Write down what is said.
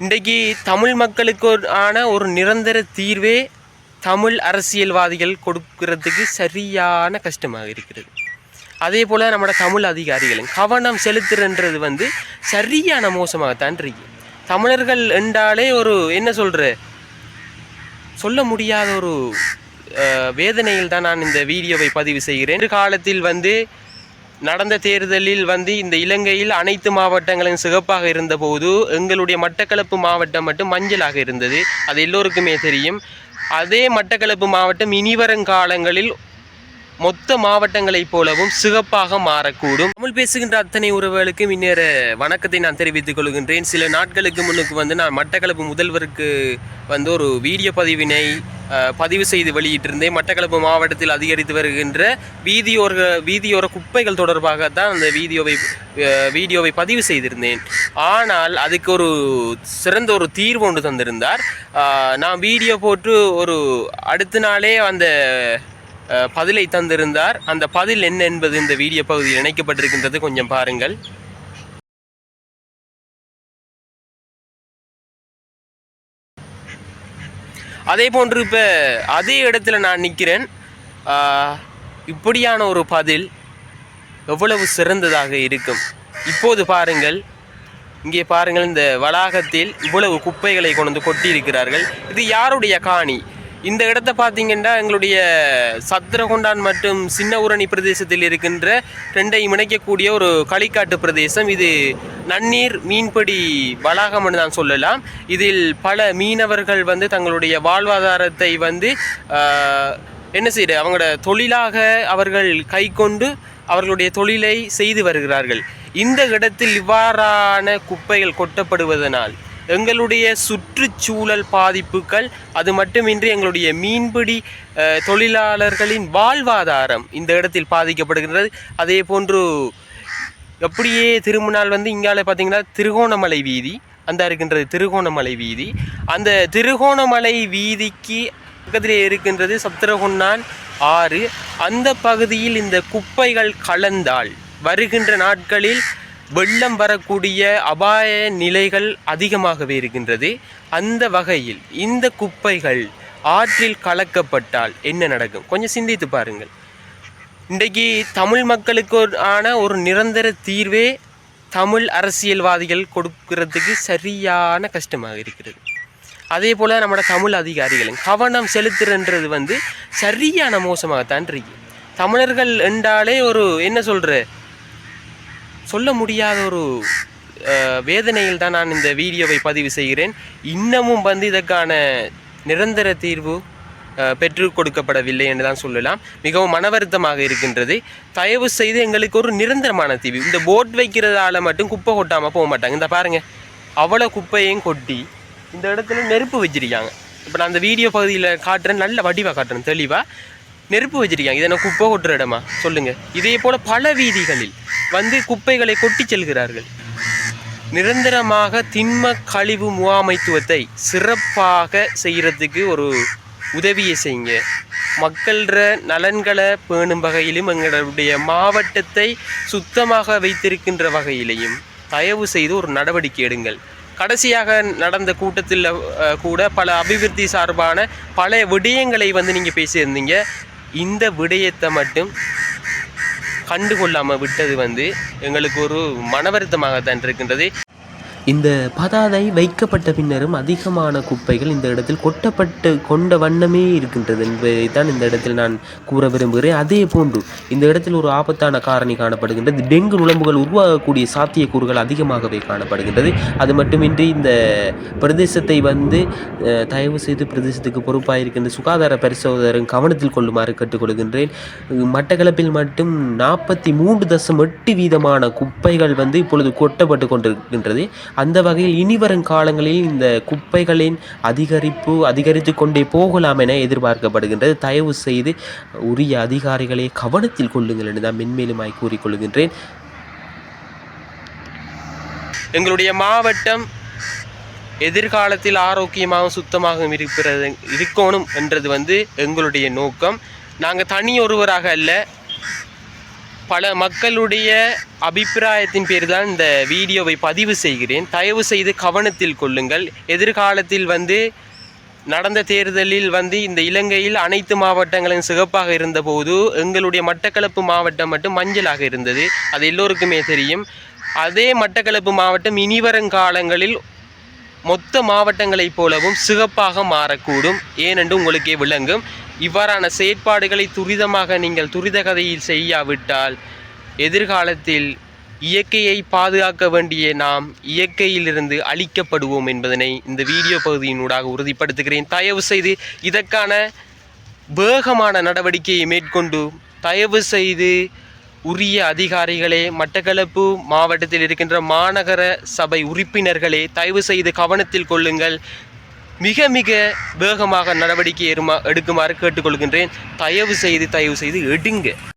இன்றைக்கு தமிழ் மக்களுக்கு ஆன ஒரு நிரந்தர தீர்வே தமிழ் அரசியல்வாதிகள் கொடுக்கறதுக்கு சரியான கஷ்டமாக இருக்கிறது. அதே போல் நம்மளோட தமிழ் அதிகாரிகளும் கவனம் செலுத்துறன்றது சரியான மோசமாகத்தான் இருக்கு. தமிழர்கள் என்றாலே ஒரு என்ன சொல்ல முடியாத ஒரு வேதனையில் தான் நான் இந்த வீடியோவை பதிவு செய்கிறேன். காலத்தில் நடந்த தேர்தலில் இந்த இலங்கையில் அனைத்து மாவட்டங்களும் சிகப்பாக இருந்தபோது எங்களுடைய மட்டக்களப்பு மாவட்டம் மட்டும் மஞ்சளாக இருந்தது. அது எல்லோருக்குமே தெரியும். அதே மட்டக்களப்பு மாவட்டம் இனிவரும் காலங்களில் மொத்த மாவட்டங்களைப் போலவும் சிகப்பாக மாறக்கூடும். தமிழ் பேசுகின்ற அத்தனை உறவுகளுக்கும் இன்னொரு வணக்கத்தை நான் தெரிவித்துக் கொள்கின்றேன். சில நாட்களுக்கு முன்னுக்கு நான் மட்டக்களப்பு முதல்வருக்கு ஒரு வீடியோ பதிவு செய்து வெளியிட்டிருந்தேன். மட்டக்களப்பு மாவட்டத்தில் அதிகரித்து வருகின்ற வீதியோர குப்பைகள் தொடர்பாகத்தான் அந்த வீடியோவை பதிவு செய்திருந்தேன். ஆனால் அதுக்கு ஒரு சிறந்த ஒரு தீர்வு ஒன்று தந்திருந்தார். நான் வீடியோ போட்டு ஒரு அடுத்த நாளே அந்த பதிலை தந்திருந்தார். அந்த பதில் என்ன என்பது இந்த வீடியோ பகுதியில் இணைக்கப்பட்டிருக்கின்றது, கொஞ்சம் பாருங்கள். அதே போன்று இப்போ அதே இடத்துல நான் நிற்கிறேன். இப்படியான ஒரு பதில் எவ்வளவு சிறந்ததாக இருக்கும். இப்போது பாருங்கள், இங்கே பாருங்கள், இந்த வளாகத்தில் இவ்வளவு குப்பைகளை கொண்டு கொட்டியிருக்கிறார்கள். இது யாருடைய காணி? இந்த இடத்தை பார்த்தீங்கன்னா எங்களுடைய சத்திரகொண்டான் மற்றும் சின்ன ஊரணி பிரதேசத்தில் இருக்கின்ற ரெண்டையும் இணைக்கக்கூடிய ஒரு களிக்காட்டு பிரதேசம். இது நன்னீர் மீன்பிடி வளாகம் என்று நான் சொல்லலாம். இதில் பல மீனவர்கள் தங்களுடைய வாழ்வாதாரத்தை என்ன செய்ய அவங்களோட தொழிலாக அவர்கள் கை கொண்டு அவர்களுடைய தொழிலை செய்து வருகிறார்கள். இந்த இடத்தில் இவ்வாறான குப்பைகள் கொட்டப்படுவதனால் எங்களுடைய சுற்றுச்சூழல் பாதிப்புகள், அது மட்டுமின்றி எங்களுடைய மீன்பிடி தொழிலாளர்களின் வாழ்வாதாரம் இந்த இடத்தில் பாதிக்கப்படுகின்றது. அதே போன்று எப்படியே திரும்பினால் இங்கால பார்த்தீங்கன்னா திருகோணமலை வீதி இருக்கின்றது. திருகோணமலை வீதி, அந்த திருகோணமலை வீதிக்கு பக்கத்திலே இருக்கின்றது சத்திரகொண்டான் ஆறு. அந்த பகுதியில் இந்த குப்பைகள் கலந்தால் வருகின்ற நாட்களில் வெள்ளம் வரக்கூடிய அபாய நிலைகள் அதிகமாகவே இருக்கின்றது. அந்த வகையில் இந்த குப்பைகள் ஆற்றில் கலக்கப்பட்டால் என்ன நடக்கும்? கொஞ்சம் சிந்தித்து பாருங்கள். இன்றைக்கு தமிழ் மக்களுக்கு ஆன ஒரு நிரந்தர தீர்வே தமிழ் அரசியல்வாதிகள் கொடுக்கறதுக்கு சரியான கஷ்டமாக இருக்கிறது. அதே போல் நம்மளோட தமிழ் அதிகாரிகளும் கவனம் செலுத்துறன்றது சரியான மோசமாகத்தான் இருக்கு. தமிழர்கள் என்றாலே ஒரு என்ன சொல்ல முடியாத ஒரு வேதனையில் தான் நான் இந்த வீடியோவை பதிவு செய்கிறேன். இன்னமும் இதற்கான நிரந்தர தீர்வு பெற்றுக் கொடுக்கப்படவில்லை என்று தான் சொல்லலாம். மிகவும் மனவருத்தமாக இருக்கின்றது. தயவு செய்து எங்களுக்கு ஒரு நிரந்தரமான தீர்வு. இந்த போட் வைக்கிறதால மட்டும் குப்பை கொட்டாமல் போக மாட்டாங்க. இந்த பாருங்கள், அவ்வளோ குப்பையும் கொட்டி இந்த இடத்துல நெருப்பு வச்சிருக்காங்க. இப்போ நான் அந்த வீடியோ பகுதியில் காட்டுறேன், நல்ல வடிவாக காட்டுறேன், தெளிவாக நெருப்பு வச்சிருக்காங்க. இதை நான் குப்பை கொட்டுற இடமா சொல்லுங்கள்? இதே போல் பல வீதிகளில் குப்பைகளை கொட்டி செல்கிறார்கள். நிரந்தரமாக திண்ம கழிவு முகாமைத்துவத்தை சிறப்பாக செய்கிறதுக்கு ஒரு உதவியை செய்யுங்க. மக்கள நலன்களை பேணும் வகையிலும் எங்களுடைய மாவட்டத்தை சுத்தமாக வைத்திருக்கின்ற வகையிலையும் தயவு செய்து ஒரு நடவடிக்கை எடுங்கள். கடைசியாக நடந்த கூட்டத்தில் கூட பல அபிவிருத்தி சார்பான பல விடயங்களை நீங்கள் பேசியிருந்தீங்க. இந்த விடயத்தை மட்டும் கண்டுகொள்ளாமல் விட்டது எங்களுக்கு ஒரு மனவருத்தமாகத்தான் இருக்கின்றது. இந்த பதாதை வைக்கப்பட்ட பின்னரும் அதிகமான குப்பைகள் இந்த இடத்தில் கொண்ட வண்ணமே இருக்கின்றது என்பதை தான் இந்த இடத்தில் நான் கூற விரும்புகிறேன். அதே போன்று இந்த இடத்தில் ஒரு ஆபத்தான காரணி காணப்படுகின்றது. டெங்கு நுளம்புகள் உருவாகக்கூடிய சாத்தியக்கூறுகள் அதிகமாகவே காணப்படுகின்றது. அது மட்டுமின்றி இந்த பிரதேசத்தை தயவு செய்து பிரதேசத்துக்கு பொறுப்பாக இருக்கின்ற சுகாதார பரிசோதகரும் கவனத்தில் கொள்ளுமாறு கேட்டுக்கொள்கின்றேன். மட்டக்களப்பில் மட்டும் 43.8% குப்பைகள் இப்பொழுது கொட்டப்பட்டு கொண்டிருக்கின்றது. அந்த வகையில் இனிவரும் காலங்களில் இந்த குப்பைகளின் அதிகரித்து கொண்டே போகலாம் என எதிர்பார்க்கப்படுகின்றது. தயவு செய்து உரிய அதிகாரிகளை கவனத்தில் கொள்ளுங்கள் என்று தான் மென்மேலுமாய் கூறிக்கொள்கின்றேன். எங்களுடைய மாவட்டம் எதிர்காலத்தில் ஆரோக்கியமாகவும் சுத்தமாகவும் இருக்கணும் என்றது எங்களுடைய நோக்கம். நாங்கள் தனி ஒருவராக அல்ல, பல மக்களுடைய அபிப்பிராயத்தின் பேர் தான் இந்த வீடியோவை பதிவு செய்கிறேன். தயவு செய்து கவனத்தில் கொள்ளுங்கள். எதிர்காலத்தில் நடந்த தேர்தலில் இந்த இலங்கையில் அனைத்து மாவட்டங்களும் சிகப்பாக இருந்தபோது எங்களுடைய மட்டக்களப்பு மாவட்டம் மட்டும் மஞ்சளாக இருந்தது. அது எல்லோருக்குமே தெரியும். அதே மட்டக்களப்பு மாவட்டம் இனிவரும் காலங்களில் மொத்த மாவட்டங்களைப் போலவும் சிகப்பாக மாறக்கூடும். ஏனென்று உங்களுக்கே விளங்கும். இவ்வாறான செயற்பாடுகளை துரிதமாக நீங்கள் துரித கதையில் செய்யாவிட்டால் எதிர்காலத்தில் இயற்கையை பாதுகாக்க வேண்டிய நாம் இயற்கையிலிருந்து அழிக்கப்படுவோம் என்பதனை இந்த வீடியோ பகுதியினூடாக உறுதிப்படுத்துகிறேன். தயவு செய்து இதற்கான வேகமான நடவடிக்கையை மேற்கொண்டு தயவு செய்து உரிய அதிகாரிகளே, மட்டக்களப்பு மாவட்டத்தில் இருக்கின்ற மாநகர சபை உறுப்பினர்களே, தயவு செய்து கவனத்தில் கொள்ளுங்கள். மிக மிக வேகமாக நடவடிக்கை எடுக்குமாறு கேட்டுக்கொள்கின்றேன். தயவு செய்து எடுங்க.